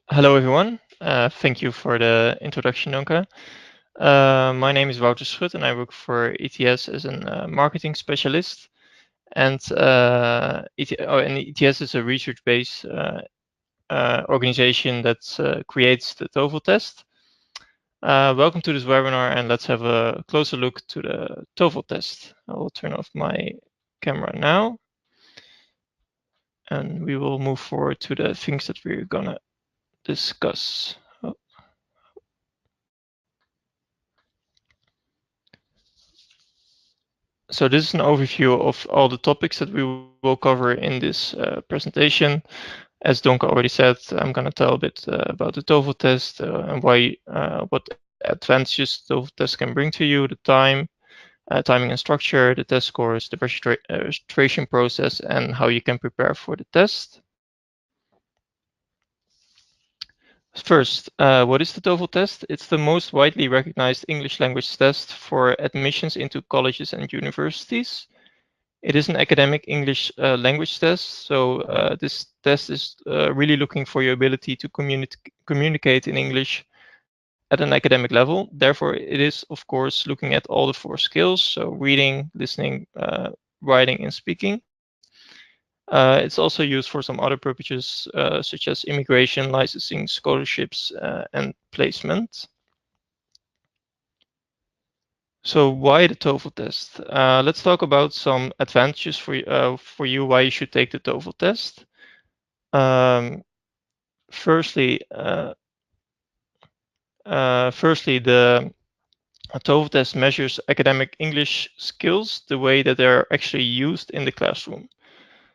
Hello, everyone. Thank you for the introduction, Nonka. My name is Wouter Schut, and I work for ETS as a marketing specialist. And ETS is a research-based organization that creates the TOEFL test. Welcome to this webinar, and let's have a closer look to the TOEFL test. I will turn off my camera now, and we will move forward to the things that we're gonna discuss. So this is an overview of all the topics that we will cover in this presentation. As Donka already said, I'm going to tell a bit about the TOEFL test and what advantages the TOEFL test can bring to you, the timing and structure, the test scores, the registration process, and how you can prepare for the test. First, what is the TOEFL test? It's the most widely recognized English language test for admissions into colleges and universities. It is an academic English language test, so this test is really looking for your ability to communicate in English at an academic level. Therefore, it is, of course, looking at all the 4 skills, so reading, listening, writing, and speaking. It's also used for some other purposes, such as immigration, licensing, scholarships, and placement. So why the TOEFL test? Let's talk about some advantages for you why you should take the TOEFL test. Firstly, the TOEFL test measures academic English skills the way that they're actually used in the classroom.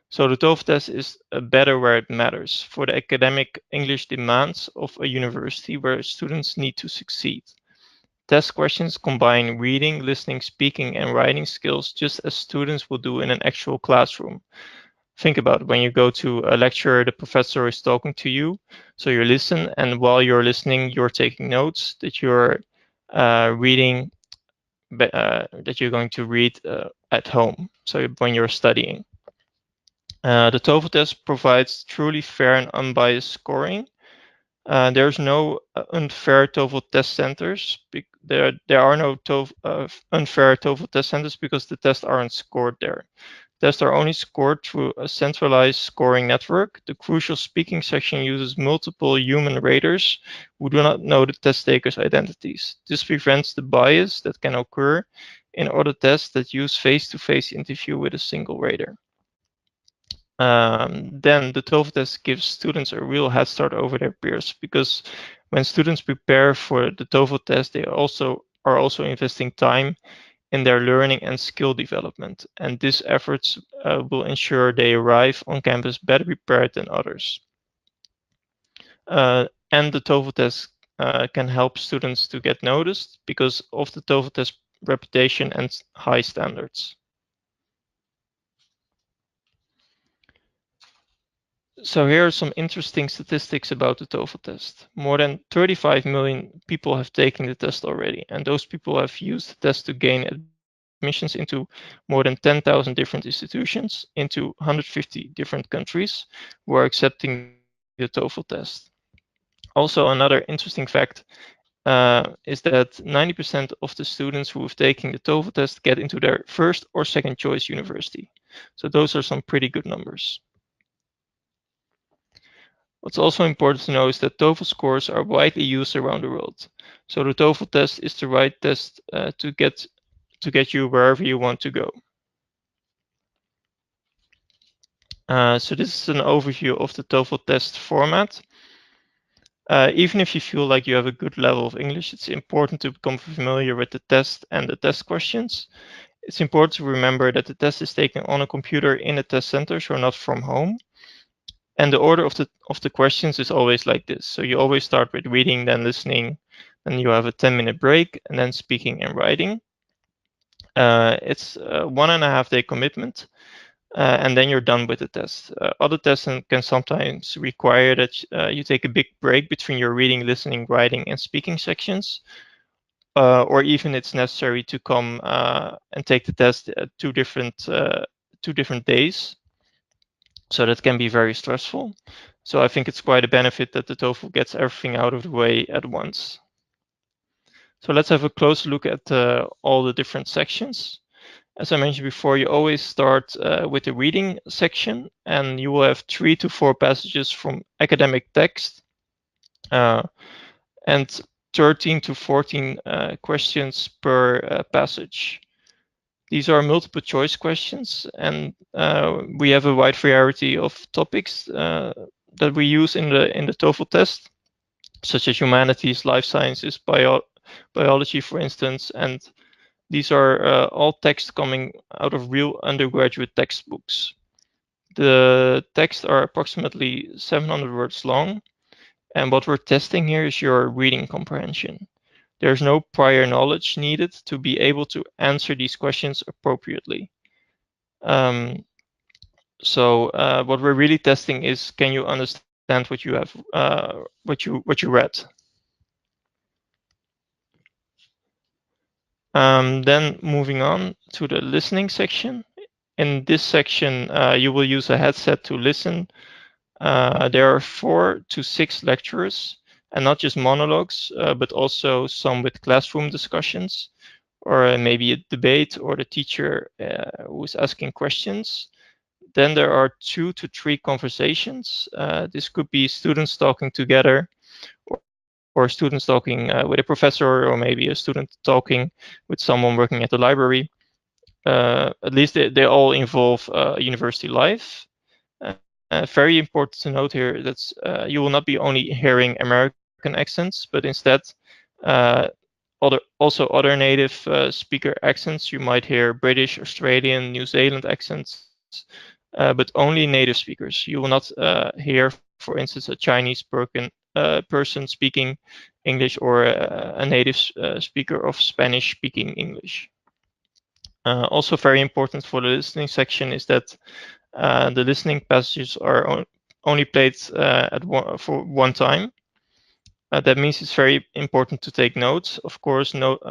So the TOEFL test is better where it matters for the academic English demands of a university where students need to succeed. Test questions combine reading, listening, speaking, and writing skills just as students will do in an actual classroom. Think about when you go to a lecture, the professor is talking to you, so you listen, and while you're listening, you're taking notes that you're reading, that you're going to read at home. So when you're studying, the TOEFL test provides truly fair and unbiased scoring. There's no unfair TOEFL test centers. There are no unfair TOEFL test centers because the tests aren't scored there. Tests are only scored through a centralized scoring network. The crucial speaking section uses multiple human raters who do not know the test takers' identities. This prevents the bias that can occur in other tests that use face-to-face interview with a single rater. Then the TOEFL test gives students a real head start over their peers because when students prepare for the TOEFL test, they are also investing time in their learning and skill development, and these efforts will ensure they arrive on campus better prepared than others. And the TOEFL test can help students to get noticed because of the TOEFL test reputation and high standards. So here are some interesting statistics about the TOEFL test. More than 35 million people have taken the test already, and those people have used the test to gain admissions into more than 10,000 different institutions into 150 different countries who are accepting the TOEFL test. Also, another interesting fact is that 90% of the students who have taken the TOEFL test get into their first or second choice university. So those are some pretty good numbers. What's also important to know is that TOEFL scores are widely used around the world. So the TOEFL test is the right test to get you wherever you want to go. So this is an overview of the TOEFL test format. Even if you feel like you have a good level of English, it's important to become familiar with the test and the test questions. It's important to remember that the test is taken on a computer in a test center, so not from home. And the order of the questions is always like this. So you always start with reading, then listening, then you have a 10-minute break, and then speaking and writing. It's a 1.5 day commitment, and then you're done with the test. Other tests can sometimes require that you take a big break between your reading, listening, writing, and speaking sections. Or even it's necessary to come and take the test at 2 different days. So that can be very stressful. So I think it's quite a benefit that the TOEFL gets everything out of the way at once. So let's have a close look at all the different sections. As I mentioned before, you always start with the reading section, and you will have 3 to 4 passages from academic text, and 13 to 14 questions per passage. These are multiple choice questions, and we have a wide variety of topics that we use in the TOEFL test, such as humanities, life sciences, biology, for instance, and these are all text coming out of real undergraduate textbooks. The texts are approximately 700 words long, and what we're testing here is your reading comprehension. There's no prior knowledge needed to be able to answer these questions appropriately. So what we're really testing is, can you understand what you have, what you read? Then moving on to the listening section. In this section, you will use a headset to listen. There are 4 to 6 lecturers, and not just monologues, but also some with classroom discussions, or maybe a debate, or the teacher who is asking questions. Then there are 2 to 3 conversations. This could be students talking together, or students talking with a professor, or maybe a student talking with someone working at the library. At least they all involve university life. Very important to note here that you will not be only hearing American accents, but instead other native speaker accents. You might hear British, Australian, New Zealand accents, but only native speakers. You will not hear, for instance, a Chinese person speaking English, or a native speaker of Spanish-speaking English. Also very important for the listening section is that the listening passages are only played for one time. That means it's very important to take notes. Of course, note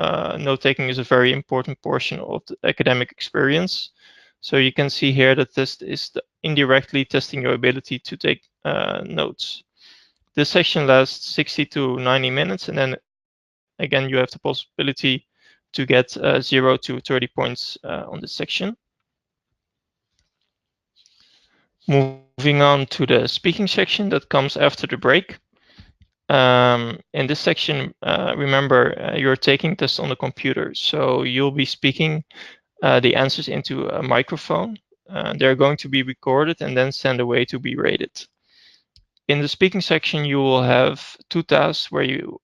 taking is a very important portion of the academic experience. So you can see here that this is indirectly testing your ability to take notes. This section lasts 60 to 90 minutes, and then again, you have the possibility to get 0 to 30 points on this section. Moving on to the speaking section that comes after the break. In this section, remember, you're taking this on the computer, so you'll be speaking the answers into a microphone. They're going to be recorded and then sent away to be rated. In the speaking section, you will have 2 tasks where you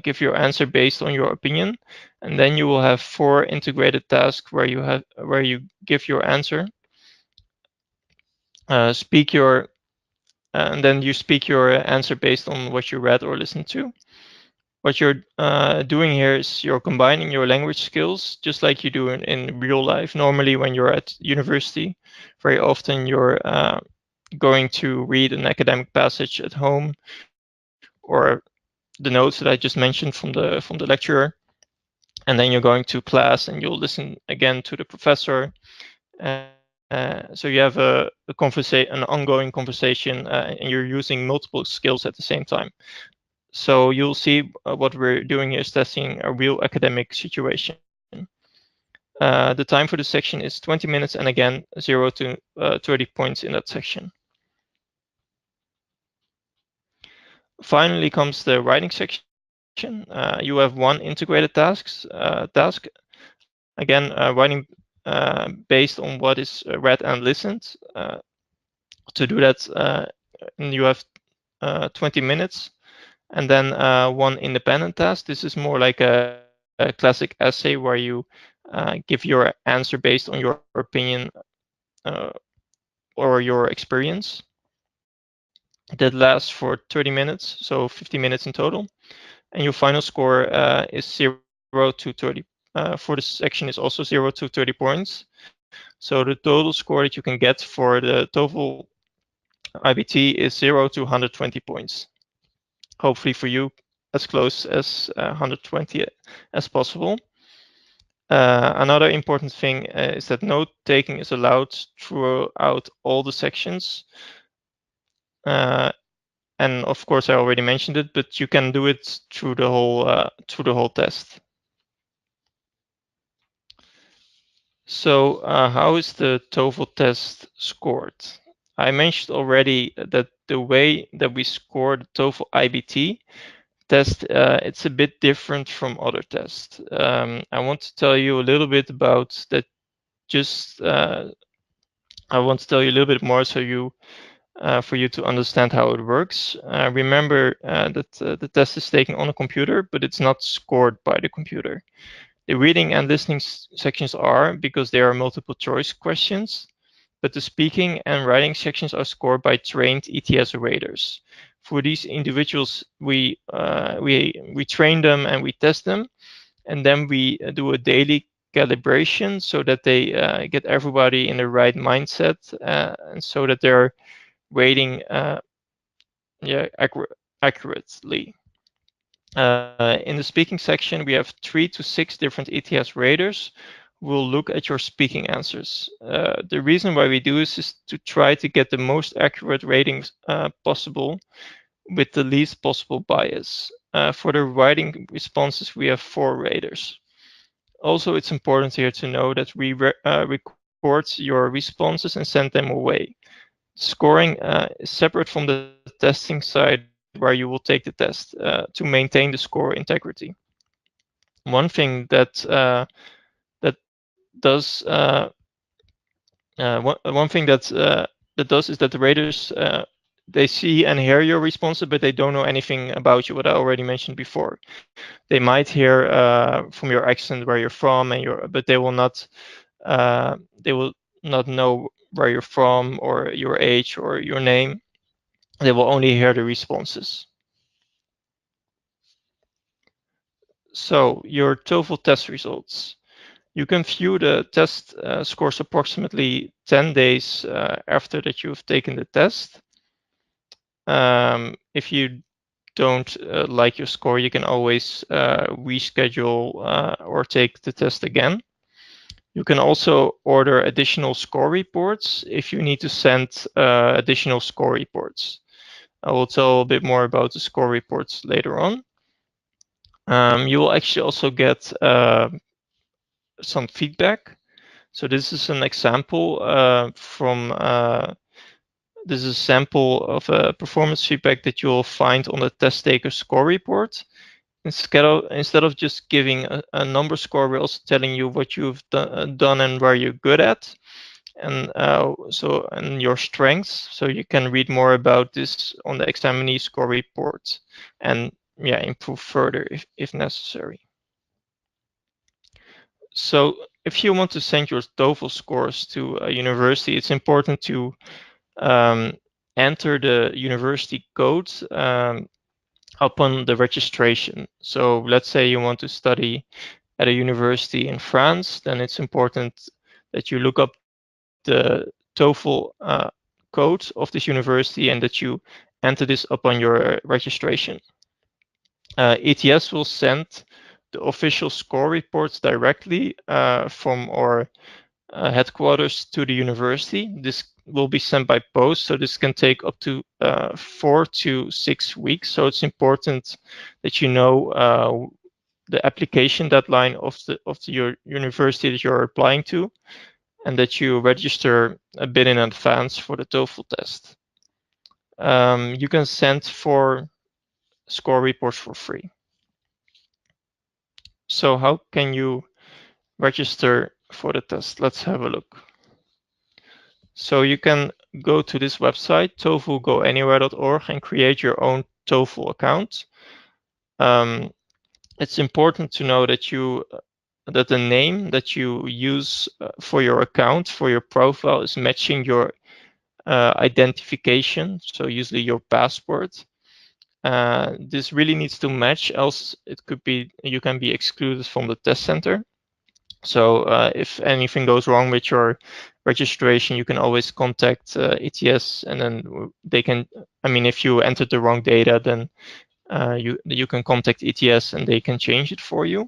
give your answer based on your opinion, and then you will have 4 integrated tasks where you give your answer, and then you speak your answer based on what you read or listened to. What you're doing here is you're combining your language skills, just like you do in real life. Normally, when you're at university, very often you're going to read an academic passage at home, or the notes that I just mentioned from the lecturer, and then you're going to class and you'll listen again to the professor. So you have an ongoing conversation, and you're using multiple skills at the same time. So you'll see what we're doing here is testing a real academic situation. The time for the section is 20 minutes, and again, 0 to 30 points in that section. Finally comes the writing section. You have 1 integrated task. Again, writing based on what is read and listened. To do that, you have 20 minutes. And then 1 independent task. This is more like a classic essay where you give your answer based on your opinion or your experience. That lasts for 30 minutes, so 50 minutes in total. And your final score is 0 to 30. For this section is also 0 to 30 points. So the total score that you can get for the TOEFL iBT is 0 to 120 points. Hopefully for you, as close as 120 as possible. Another important thing is that note taking is allowed throughout all the sections. And of course, I already mentioned it, but you can do it through the whole test. So how is the TOEFL test scored? I mentioned already that the way that we score the TOEFL iBT test, it's a bit different from other tests. I want to tell you a little bit about that. Just I want to tell you a little bit more so you for you to understand how it works. Remember that the test is taken on a computer, but it's not scored by the computer. The reading and listening sections are, because they are multiple choice questions, but the speaking and writing sections are scored by trained ETS raters. For these individuals, we train them and we test them, and then we do a daily calibration so that they get everybody in the right mindset, and so that they're rating accurately. In the speaking section, we have 3 to 6 different ETS raters who will look at your speaking answers. The reason why we do this is to try to get the most accurate ratings possible with the least possible bias. For the writing responses, we have 4 raters. Also, it's important here to know that we record your responses and send them away. Scoring is separate from the testing side where you will take the test to maintain the score integrity. One thing that does one thing that does is that the raters they see and hear your responses, but they don't know anything about you. What I already mentioned before, they might hear from your accent where you're from, but they will not know where you're from or your age or your name. They will only hear the responses. So your TOEFL test results. You can view the test scores approximately 10 days after that you've taken the test. If you don't like your score, you can always reschedule or take the test again. You can also order additional score reports if you need to send additional score reports. I will tell a bit more about the score reports later on. You will actually also get some feedback. So this is an example this is a sample of a performance feedback that you'll find on the test taker score report. Instead of just giving a number score, we're also telling you what you've done and where you're good at, and and your strengths. So you can read more about this on the examinee score report, and improve further if necessary. So if you want to send your TOEFL scores to a university, it's important to enter the university code upon the registration. So let's say you want to study at a university in France, then it's important that you look up the TOEFL code of this university and that you enter this upon your registration. ETS will send the official score reports directly from our headquarters to the university. This will be sent by post, so this can take up to 4 to 6 weeks. So it's important that you know the application deadline of your university that you're applying to, and that you register a bit in advance for the TOEFL test. You can send 4 score reports for free. So how can you register for the test? Let's have a look. So you can go to this website, toeflgoanywhere.org, and create your own TOEFL account. It's important to know that the name that you use for your account, for your profile, is matching your identification, so usually your passport. This really needs to match, else you can be excluded from the test center. So if anything goes wrong with your registration, you can always contact ETS, and then they can. I mean, if you entered the wrong data, then you can contact ETS and they can change it for you.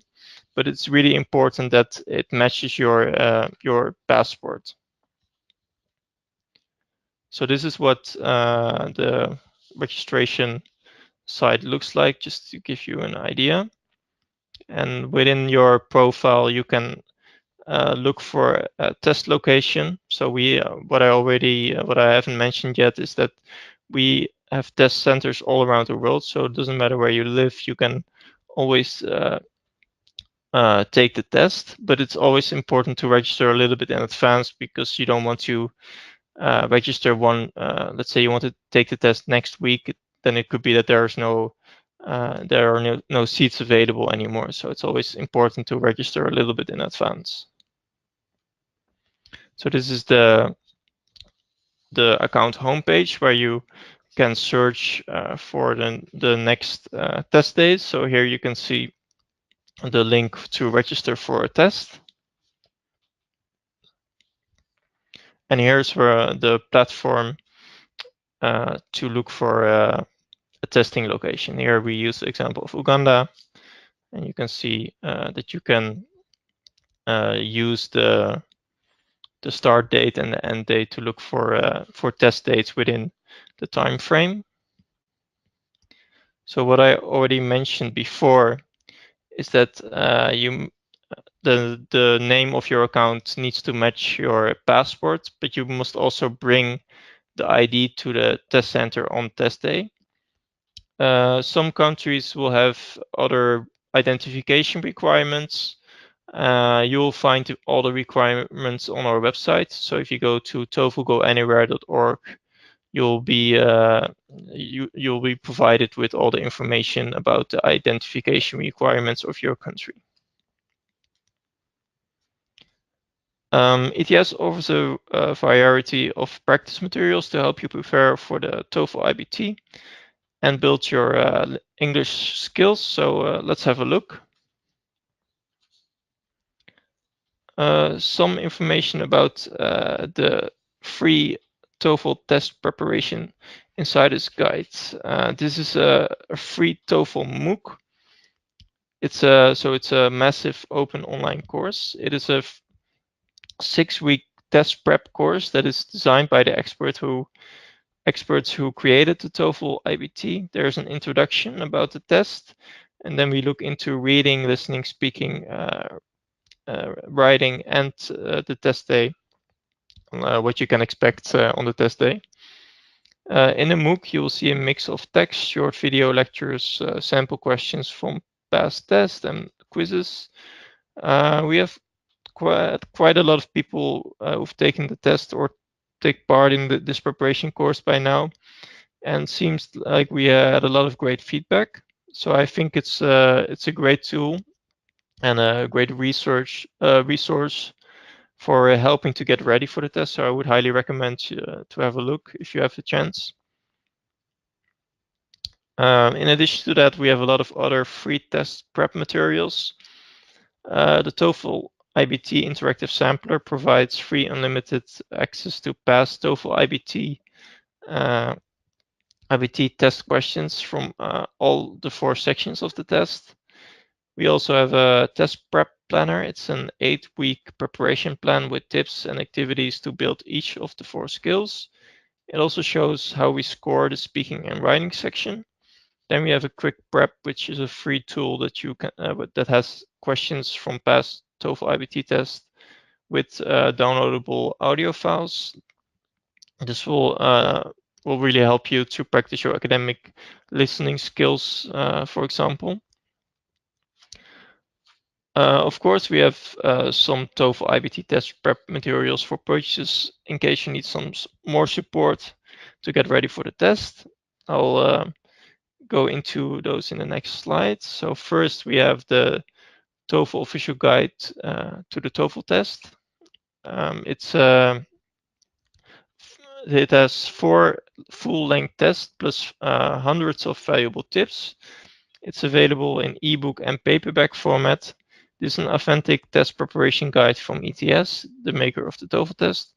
But it's really important that it matches your passport. So this is what the registration site looks like, just to give you an idea. And within your profile, you can look for a test location. So what I haven't mentioned yet is that we have test centers all around the world. So it doesn't matter where you live, you can always take the test, but it's always important to register a little bit in advance because you don't want to register one. Let's say you want to take the test next week, then it could be that there are no seats available anymore. So it's always important to register a little bit in advance. So this is the account homepage where you can search for the next test days. So here you can see the link to register for a test. And here's where the platform to look for a testing location. Here we use the example of Uganda, and you can see that you can use the start date and the end date to look for test dates within the time frame. So what I already mentioned before is that the name of your account needs to match your passport, but you must also bring the ID to the test center on test day. Some countries will have other identification requirements. You'll find all the requirements on our website. So if you go to toeflgoanywhere.org, you'll be provided with all the information about the identification requirements of your country. ETS offers a variety of practice materials to help you prepare for the TOEFL iBT and build your English skills. So let's have a look. Some information about the free TOEFL test preparation inside this guide. This is a free TOEFL MOOC. It's a massive open online course. It is a 6-week test prep course that is designed by the experts who created the TOEFL iBT. There's an introduction about the test, and then we look into reading, listening, speaking, writing, and the test day, what you can expect on the test day. In the MOOC, you will see a mix of text, short video lectures, sample questions from past tests, and quizzes. We have quite a lot of people who've taken the test or take part in this preparation course by now, and seems like we had a lot of great feedback. So I think it's a great tool and a great resource for helping to get ready for the test. So I would highly recommend to have a look if you have the chance. In addition to that, we have a lot of other free test prep materials. The TOEFL iBT Interactive Sampler provides free unlimited access to past TOEFL iBT test questions from all the 4 sections of the test. We also have a test prep planner. It's an 8-week preparation plan with tips and activities to build each of the 4 skills. It also shows how we score the speaking and writing section. Then we have a quick prep, which is a free tool that you can that has questions from past TOEFL iBT tests with downloadable audio files. This will really help you to practice your academic listening skills, for example. Of course, we have some TOEFL iBT test prep materials for purchases in case you need some more support to get ready for the test. I'll go into those in the next slide. So first, we have the TOEFL official guide to the TOEFL test. It has 4 full-length tests plus hundreds of valuable tips. It's available in ebook and paperback format. This is an authentic test preparation guide from ETS, the maker of the TOEFL test.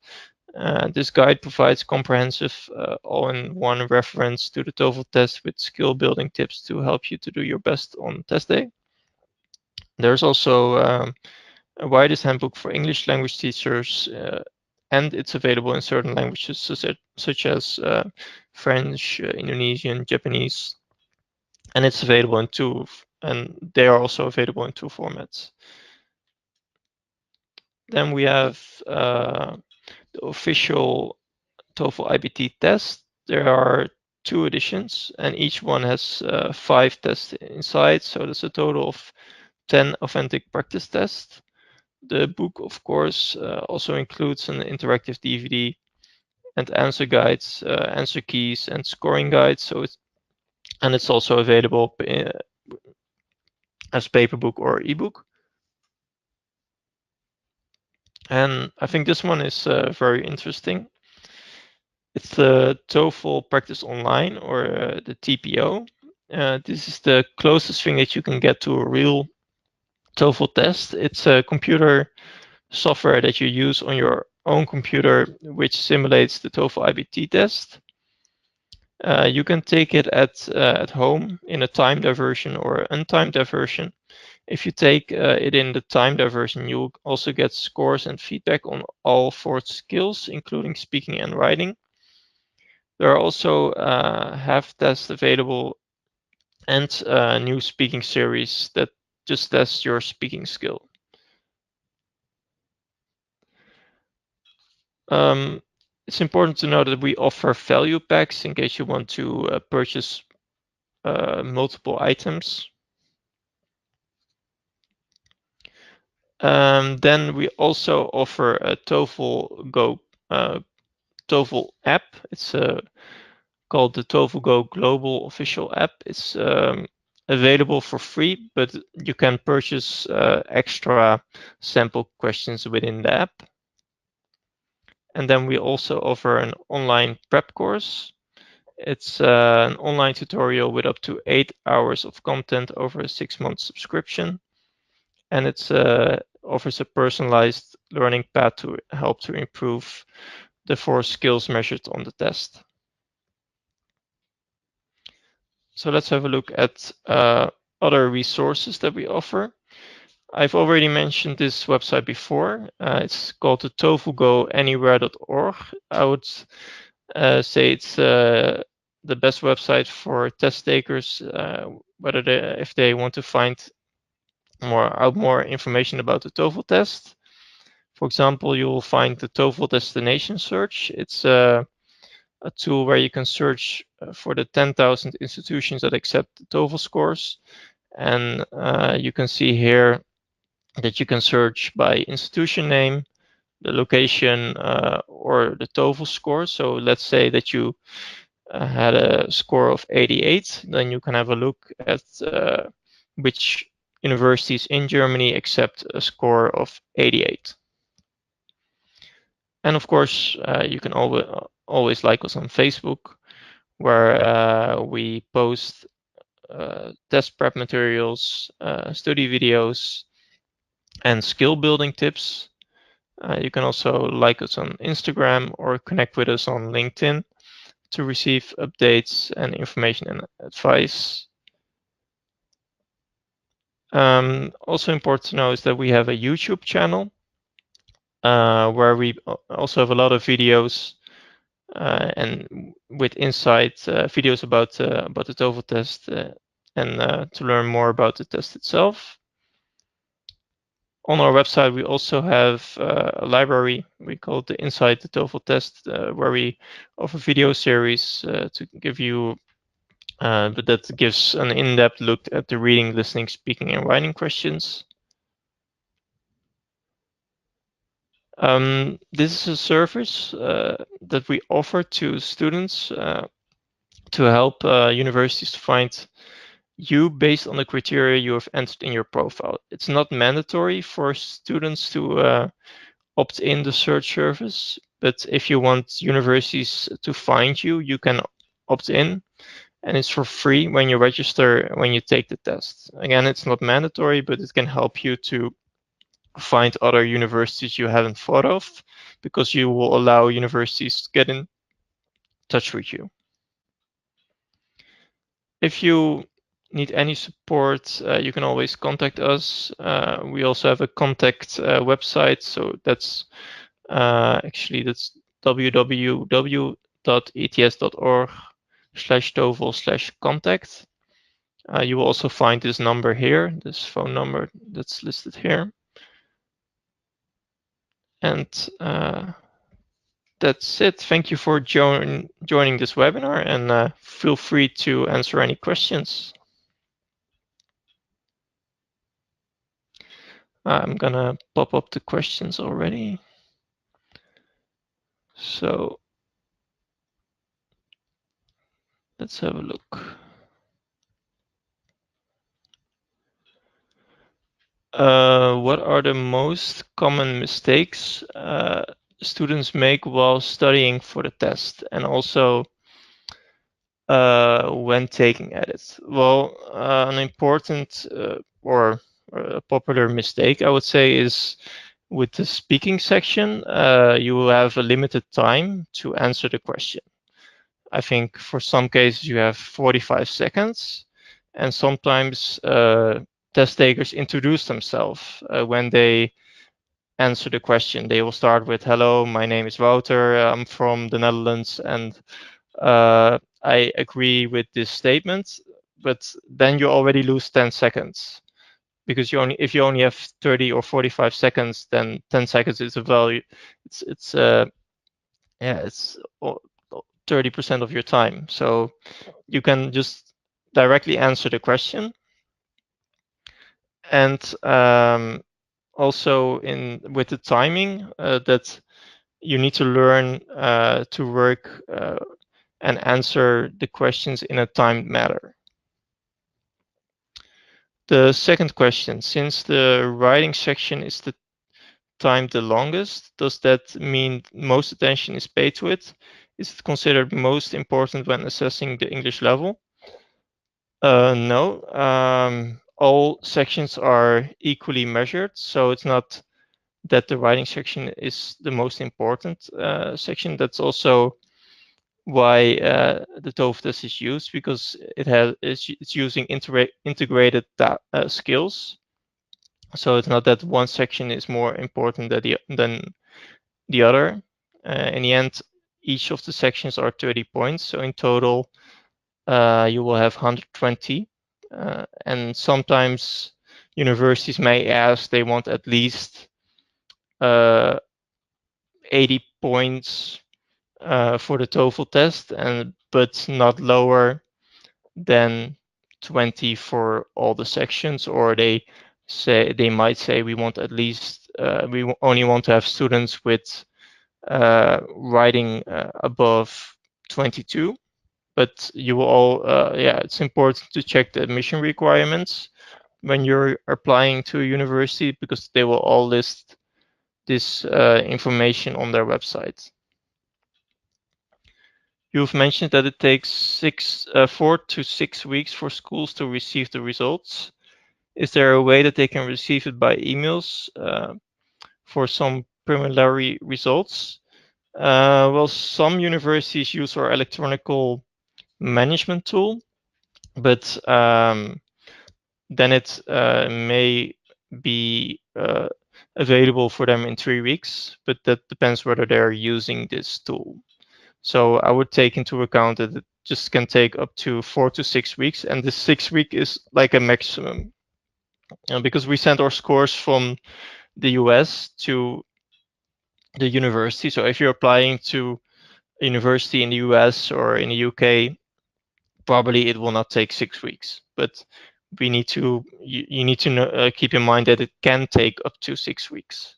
This guide provides comprehensive all-in-one reference to the TOEFL test with skill-building tips to help you to do your best on test day. There's also a widest handbook for English language teachers and it's available in certain languages such as French, Indonesian, Japanese, and it's available in and they are also available in two formats. Then we have the official TOEFL iBT test. There are 2 editions, and each one has 5 tests inside, so there's a total of 10 authentic practice tests. The book, of course, also includes an interactive DVD and answer guides, answer keys, and scoring guides. And it's also available as paper book or ebook. And I think this one is very interesting. It's the TOEFL Practice Online, or the TPO. This is the closest thing that you can get to a real TOEFL test. It's a computer software that you use on your own computer, which simulates the TOEFL iBT test. You can take it at home in a timed version or untimed version. If you take it in the timed version, you'll also get scores and feedback on all 4 skills, including speaking and writing. There are also half tests available and a new speaking series that just tests your speaking skill. It's important to know that we offer value packs in case you want to purchase multiple items. Then we also offer a TOEFL Go TOEFL app. It's called the TOEFL Go Global Official App. It's available for free, but you can purchase extra sample questions within the app. And then we also offer an online prep course. It's an online tutorial with up to 8 hours of content over a 6-month subscription. And it offers a personalized learning path to help to improve the 4 skills measured on the test. So let's have a look at other resources that we offer. I've already mentioned this website before. It's called the TOEFLGoAnywhere.org. I would say it's the best website for test takers, if they want to find more information about the TOEFL test. For example, you will find the TOEFL destination search. It's a tool where you can search for the 10,000 institutions that accept the TOEFL scores. And you can see here that you can search by institution name, the location, or the TOEFL score. So let's say that you had a score of 88, then you can have a look at which universities in Germany accept a score of 88. And of course, you can always like us on Facebook, where we post test prep materials, study videos, and skill building tips. You can also like us on Instagram or connect with us on LinkedIn to receive updates and information and advice. Also important to know is that we have a YouTube channel where we also have a lot of videos and with insight videos about the TOEFL test and to learn more about the test itself. On our website, we also have a library. We call it the Inside the TOEFL Test, where we offer video series to give you, but that gives an in-depth look at the reading, listening, speaking, and writing questions. This is a service that we offer to students to help universities to find you based on the criteria you have entered in your profile. It's not mandatory for students to opt in the search service, but if you want universities to find you, you can opt in, and it's for free when you register, when you take the test. Again, it's not mandatory, but it can help you to find other universities you haven't thought of, because you will allow universities to get in touch with you. If you need any support, you can always contact us. We also have a contact website, so that's Actually, that's www.ets.org/TOEFL/contact. You will also find this number here, this phone number that's listed here. And that's it. Thank you for joining this webinar, and feel free to answer any questions. I'm gonna pop up the questions already. So let's have a look. What are the most common mistakes students make while studying for the test, and also when taking edits? Well, an important or a popular mistake, I would say, is with the speaking section, you will have a limited time to answer the question. I think for some cases you have 45 seconds, and sometimes test takers introduce themselves when they answer the question. They will start with, "Hello, my name is Wouter. I'm from the Netherlands, and I agree with this statement." But then you already lose 10 seconds because if you only have 30 or 45 seconds, then 10 seconds is a value. It's 30% of your time. So you can just directly answer the question. And also with the timing, that you need to learn to work and answer the questions in a timed manner. The second question, since the writing section is the timed the longest, does that mean most attention is paid to it? Is it considered most important when assessing the English level? No. All sections are equally measured, so it's not that the writing section is the most important section. That's also why the TOEFL test is used, because it's using integrated skills. So it's not that one section is more important than the other. In the end, each of the sections are 30 points. So in total, you will have 120. And sometimes universities may ask, they want at least 80 points for the TOEFL test, but not lower than 20 for all the sections, or they might say we want at least we only want to have students with writing above 22. But you will all it's important to check the admission requirements when you're applying to a university, because they will all list this information on their website. You've mentioned that it takes 4 to 6 weeks for schools to receive the results. Is there a way that they can receive it by emails for some preliminary results? Well, some universities use our electronic management tool, but then it may be available for them in 3 weeks, but that depends whether they're using this tool. So I would take into account that it just can take up to 4 to 6 weeks, and the 6 week is like a maximum. Because we send our scores from the US to the university. So if you're applying to a university in the US or in the UK, probably it will not take 6 weeks. But you need to know, keep in mind that it can take up to 6 weeks.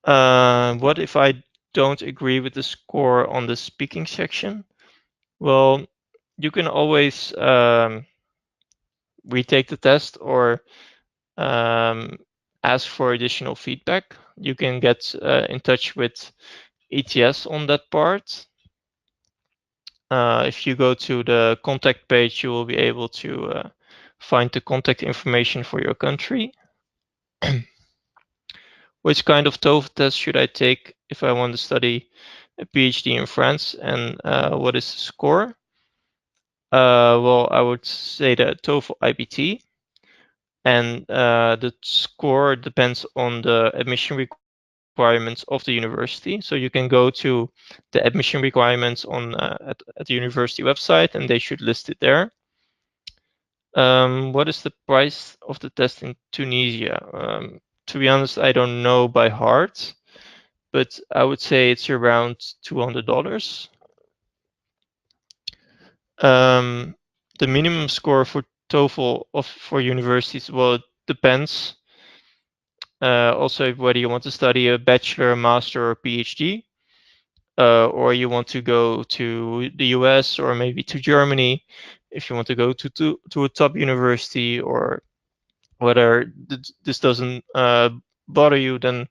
What if I don't agree with the score on the speaking section? Well, you can always retake the test or ask for additional feedback. You can get in touch with ETS on that part. If you go to the contact page, you will be able to find the contact information for your country. Which kind of TOEFL test should I take if I want to study a PhD in France, and what is the score? Well, I would say the TOEFL iBT. and the score depends on the admission requirements of the university. So you can go to the admission requirements on at the university website, and they should list it there. What is the price of the test in Tunisia? To be honest, I don't know by heart, but I would say it's around $200. Um, the minimum score for TOEFL for universities, well, it depends. Also, whether you want to study a bachelor, master, or PhD, or you want to go to the US or maybe to Germany, if you want to go to a top university, or whether this doesn't bother you, then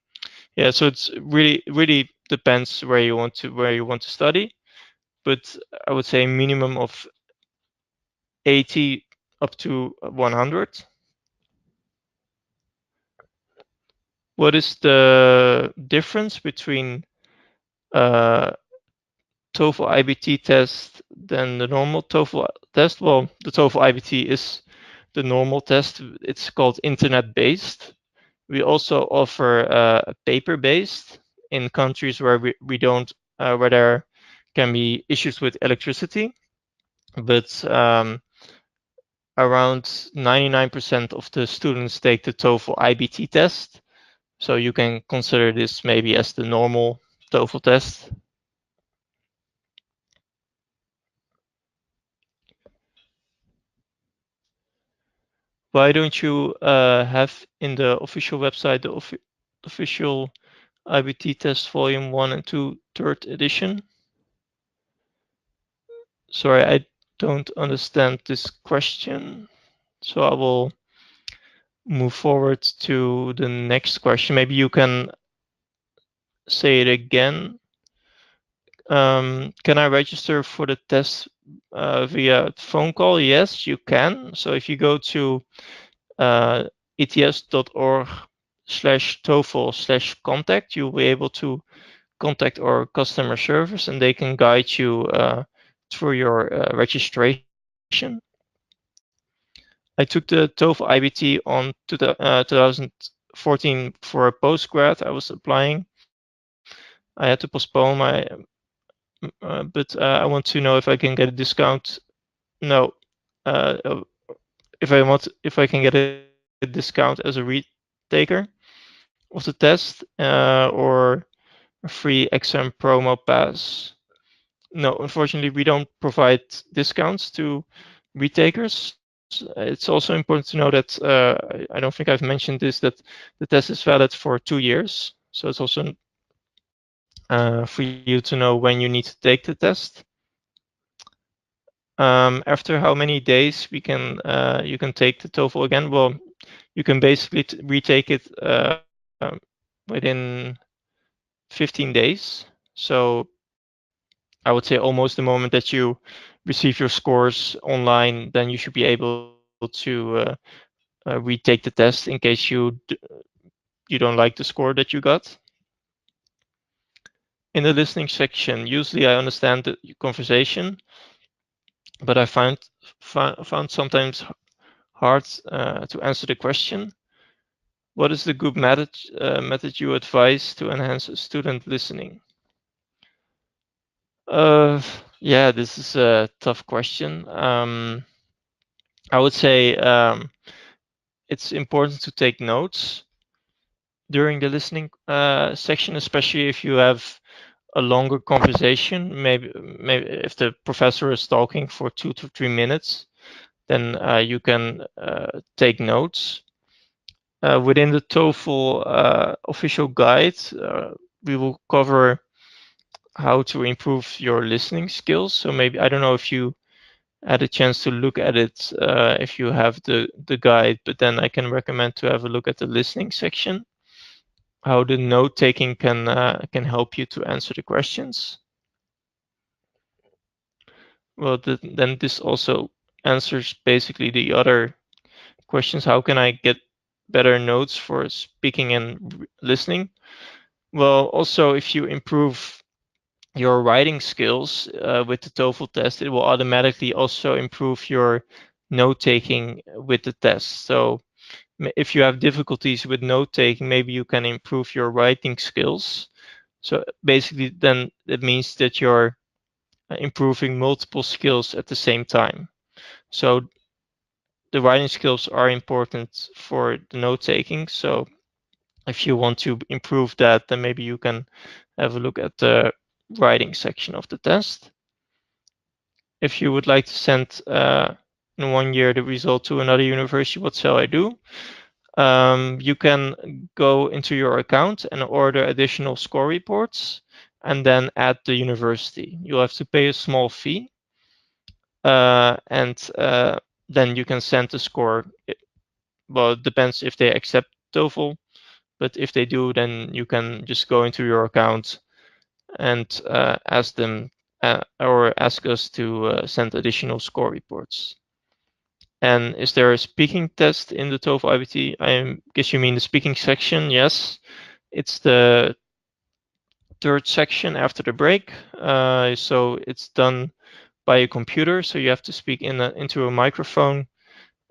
yeah. So it's really depends where you want to study, but I would say minimum of 80 up to 100. What is the difference between uh, TOEFL iBT test than the normal TOEFL test? Well, the TOEFL iBT is the normal test. It's called internet-based. We also offer a paper-based in countries where we don't where there can be issues with electricity, but around 99% of the students take the TOEFL iBT test. So you can consider this maybe as the normal TOEFL test. Why don't you have in the official website the official IBT test volume 1 and 2 third edition? Sorry, I don't understand this question. So I will move forward to the next question. Maybe you can say it again. Can I register for the test via phone call? Yes, you can. So if you go to ets.org/TOEFL/contact, you'll be able to contact our customer service, and they can guide you through your registration. I took the TOEFL IBT on 2014 for a postgrad. I was applying. I had to postpone my, but I want to know if I can get a discount. No, uh, if I can get a discount as a retaker of the test, or a free exam promo pass. No, unfortunately, we don't provide discounts to retakers. It's also important to know that I don't think I've mentioned this, that the test is valid for 2 years. So it's also for you to know when you need to take the test. After how many days you can take the TOEFL again? Well, you can basically retake it within 15 days. So I would say almost the moment that you receive your scores online, then you should be able to retake the test in case you don't like the score that you got. In the listening section, usually I understand the conversation, but I found sometimes hard to answer the question. What is the good method you advise to enhance student listening? Uh, yeah, this is a tough question. I would say it's important to take notes during the listening section, especially if you have a longer conversation. Maybe if the professor is talking for 2 to 3 minutes, then you can take notes. Within the TOEFL official guide, we will cover how to improve your listening skills. So maybe I don't know if you had a chance to look at it if you have the guide, but then I can recommend to have a look at the listening section, how the note taking can help you to answer the questions. Well, then this also answers basically the other questions. How can I get better notes for speaking and listening? Well, also if you improve your writing skills with the TOEFL test, it will automatically also improve your note taking with the test. So if you have difficulties with note taking, maybe you can improve your writing skills. So basically, then it means that you're improving multiple skills at the same time. So the writing skills are important for the note taking. So if you want to improve that, then maybe you can have a look at the writing section of the test. If you would like to send in 1 year the result to another university, what shall I do? You can go into your account and order additional score reports and then add the university. You'll have to pay a small fee, and then you can send the score. Well, it depends if they accept TOEFL, but if they do, then you can just go into your account and ask them or ask us to send additional score reports. And is there a speaking test in the TOEFL iBT? I guess you mean the speaking section. Yes, it's the third section after the break. So it's done by a computer. So you have to speak into a microphone,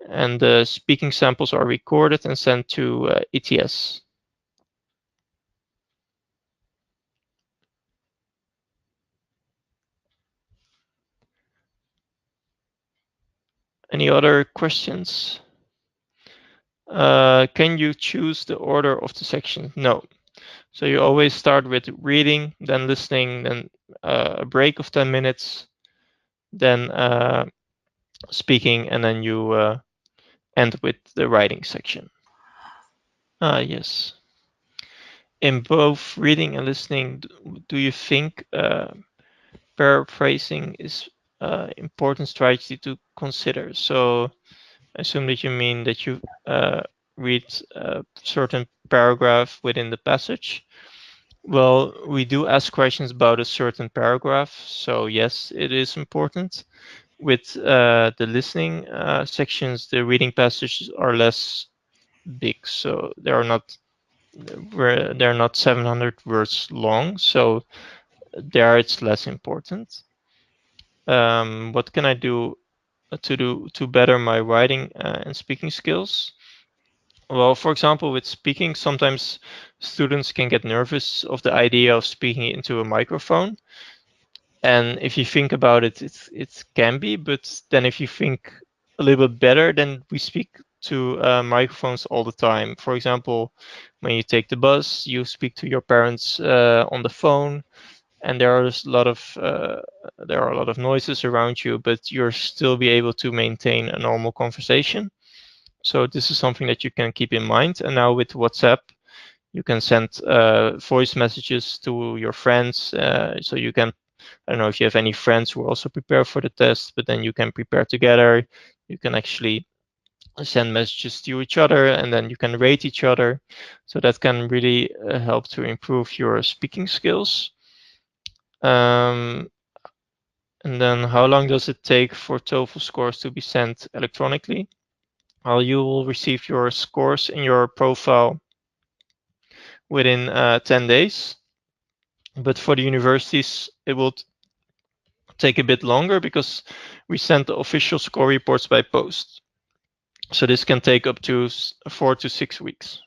and the speaking samples are recorded and sent to ETS. Any other questions? Can you choose the order of the section? No. So you always start with reading, then listening, then a break of 10 minutes, then speaking, and then you end with the writing section. Yes. In both reading and listening, do you think paraphrasing is important strategy to consider? So I assume that you mean that you read a certain paragraph within the passage. Well, we do ask questions about a certain paragraph, so yes, it is important. With the listening sections, the reading passages are less big, so they're not 700 words long, so there it's less important. What can I do to better my writing and speaking skills? Well, for example, with speaking, sometimes students can get nervous of the idea of speaking into a microphone. And if you think about it, it can be, but then if you think a little bit better, then we speak to microphones all the time. For example, when you take the bus, you speak to your parents on the phone, and there are a lot of noises around you, but you're still be able to maintain a normal conversation. So this is something that you can keep in mind. And now with WhatsApp, you can send voice messages to your friends. So you can, I don't know if you have any friends who also prepare for the test, but then you can prepare together. You can actually send messages to each other, and then you can rate each other. So that can really help to improve your speaking skills. And then how long does it take for TOEFL scores to be sent electronically? Well, you will receive your scores in your profile within 10 days. But for the universities, it will take a bit longer because we send the official score reports by post. So this can take up to 4 to 6 weeks.